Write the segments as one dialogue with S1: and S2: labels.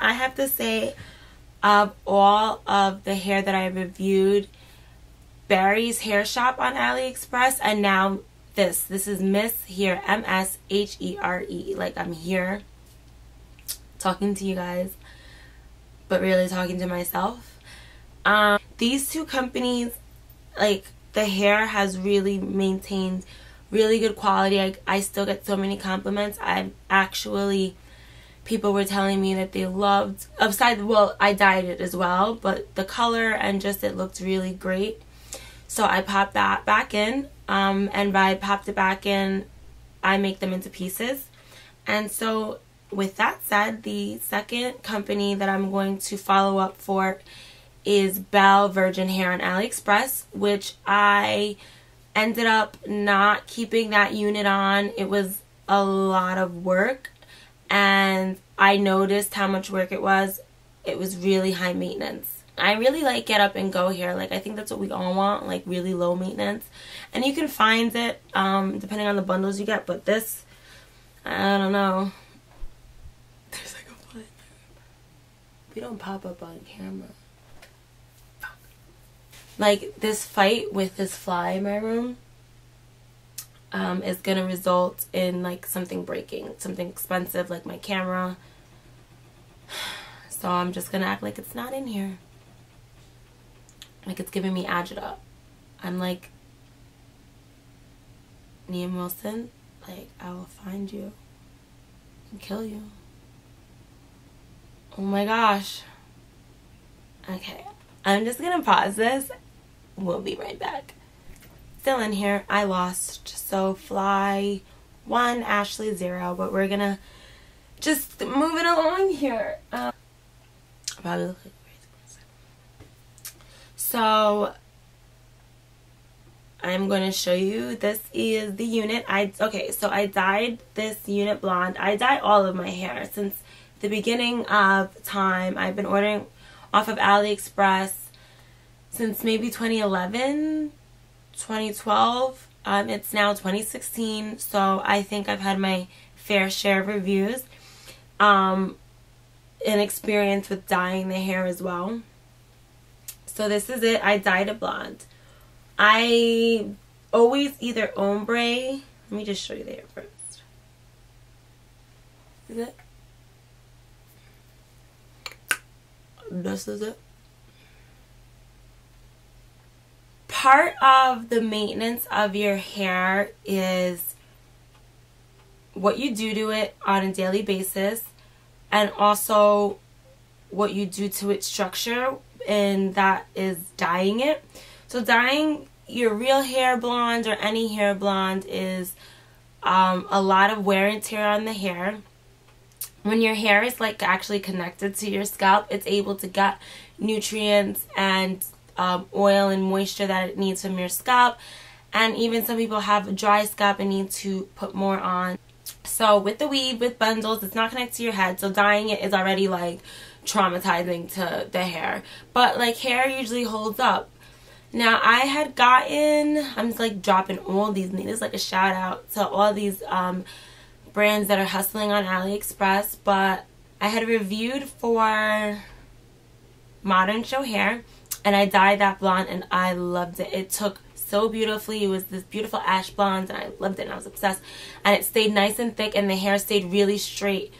S1: I have to say, of all of the hair that I reviewed, Barry's Hair Shop on Aliexpress, and now this is Miss Here, M-S-H-E-R-E. Like, I'm here talking to you guys, but really talking to myself. These two companies, like, the hair has really maintained really good quality. I still get so many compliments. People were telling me that they loved, well, I dyed it as well, but the color and just it looked really great. So I popped that back in, and by popped it back in, I make them into pieces. And so with that said, the second company that I'm going to follow up for is Belle Virgin Hair on Aliexpress, which I ended up not keeping that unit on. It was a lot of work, and I noticed how much work it was. It was really high maintenance. I really like get up and go hair. Like, I think that's what we all want, like really low maintenance. And you can find it depending on the bundles you get, but this, I don't know. There's like a fly in my room. We don't pop up on camera. Fuck. Like, this fight with this fly in my room is gonna result in like something breaking, something expensive like my camera. So I'm just gonna act like it's not in here. Like it's giving me agita. I'm like Liam Wilson, like I will find you and kill you. Oh my gosh. Okay, I'm just gonna pause this. We'll be right back. Still in here. I lost. So fly 1, Ashley 0, but we're gonna just move it along here. Probably look like a crazy person. So I'm going to show you. This is the unit. Okay, so I dyed this unit blonde. I dye all of my hair since the beginning of time. I've been ordering off of Aliexpress since maybe 2011, 2012. It's now 2016, so I think I've had my fair share of reviews. An experience with dyeing the hair as well. So this is it. I dyed it blonde. I always either ombre. Let me just show you the hair first. Is it? This is it. Part of the maintenance of your hair is what you do to it on a daily basis, and also what you do to its structure, and that is dyeing it. So dyeing your real hair blonde or any hair blonde is a lot of wear and tear on the hair. When your hair is like actually connected to your scalp, it's able to get nutrients and oil and moisture that it needs from your scalp. And even some people have a dry scalp and need to put more on. So with the weave, with bundles, it's not connected to your head, so dyeing it is already like traumatizing to the hair. But like hair usually holds up. Now I had gotten, I'm just like dropping all these, this like a shout out to all these brands that are hustling on Aliexpress, but I had reviewed for Modern Show Hair, and I dyed that blonde and I loved it. It took so beautifully. It was this beautiful ash blonde and I loved it and I was obsessed. And it stayed nice and thick and the hair stayed really straight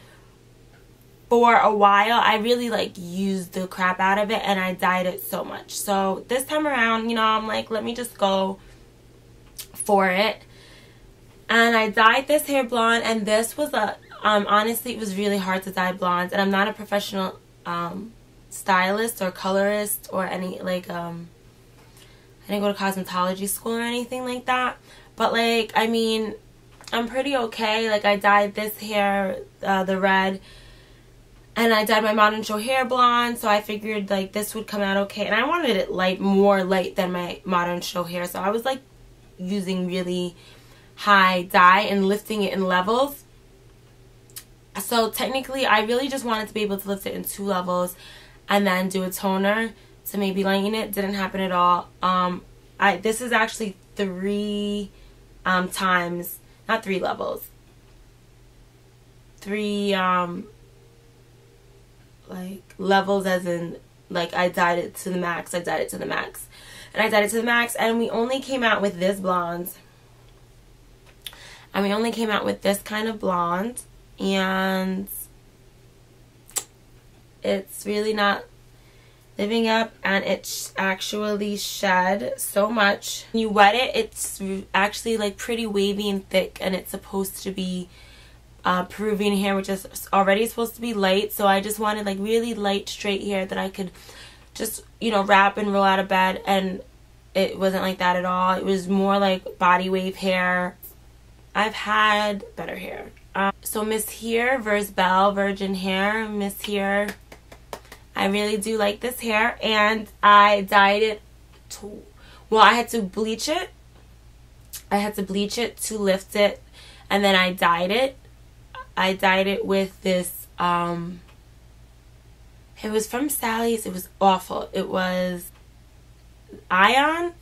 S1: for a while. I really like used the crap out of it and I dyed it so much. So this time around, you know, I'm like, let me just go for it. And I dyed this hair blonde, and this was a, honestly, it was really hard to dye blondes. And I'm not a professional stylist or colorist or any, like, I didn't go to cosmetology school or anything like that. But, like, I mean, I'm pretty okay. Like, I dyed this hair, the red, and I dyed my Modern Show hair blonde, so I figured, like, this would come out okay. And I wanted it light, more light than my Modern Show hair, so I was, like, using really high dye and lifting it in levels. So technically I really just wanted to be able to lift it in 2 levels and then do a toner to maybe lighten it. Didn't happen at all. This is actually 3 times, not 3 levels, 3 like like levels, as in like I dyed it to the max. I dyed it to the max. And I dyed it to the max, and we only came out with this blonde. And we only came out with this kind of blonde, and it's really not living up, and it's actually shed so much. When you wet it, it's actually like pretty wavy and thick, and it's supposed to be Peruvian hair, which is already supposed to be light. So I just wanted like really light straight hair that I could just, you know, wrap and roll out of bed, and it wasn't like that at all. It was more like body wave hair. I've had better hair. So Miss Here versus Belle virgin hair. Miss Here, I really do like this hair, and I dyed it to, well, I had to bleach it. I had to bleach it to lift it, and then I dyed it. I dyed it with this, it was from Sally's. It was awful. It was Ion.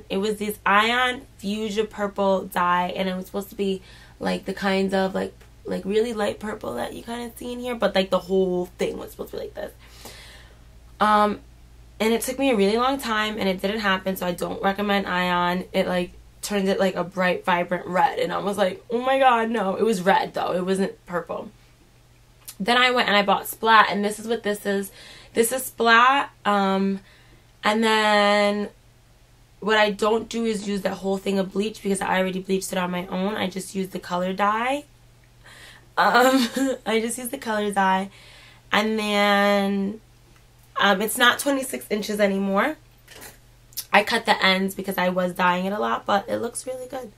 S1: It was this Ion Fuchsia purple dye, and it was supposed to be like the kinds of like really light purple that you kind of see in here, but like the whole thing was supposed to be like this. And it took me a really long time, and it didn't happen, so I don't recommend Ion. It like turned it like a bright, vibrant red, and I was like, oh my god, no. It was red though, it wasn't purple. Then I went and I bought Splat, and this is what this is. This is Splat. And then what I don't do is use that whole thing of bleach, because I already bleached it on my own. I just use the color dye. I just use the color dye. And then it's not 26 inches anymore. I cut the ends because I was dyeing it a lot, but it looks really good.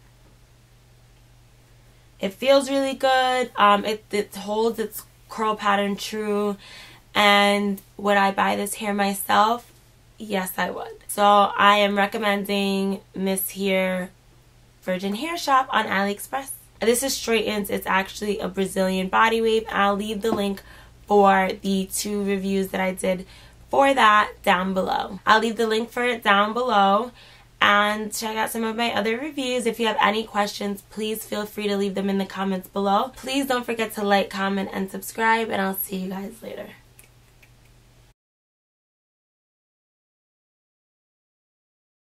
S1: It feels really good. It holds its curl pattern true. And would I buy this hair myself? Yes, I would. So I am recommending Miss Here Virgin Hair Shop on Aliexpress. This is straightened. It's actually a Brazilian body wave. I'll leave the link for the 2 reviews that I did for that down below. I'll leave the link for it down below, and check out some of my other reviews. If you have any questions, please feel free to leave them in the comments below. Please don't forget to like, comment, and subscribe, and I'll see you guys later.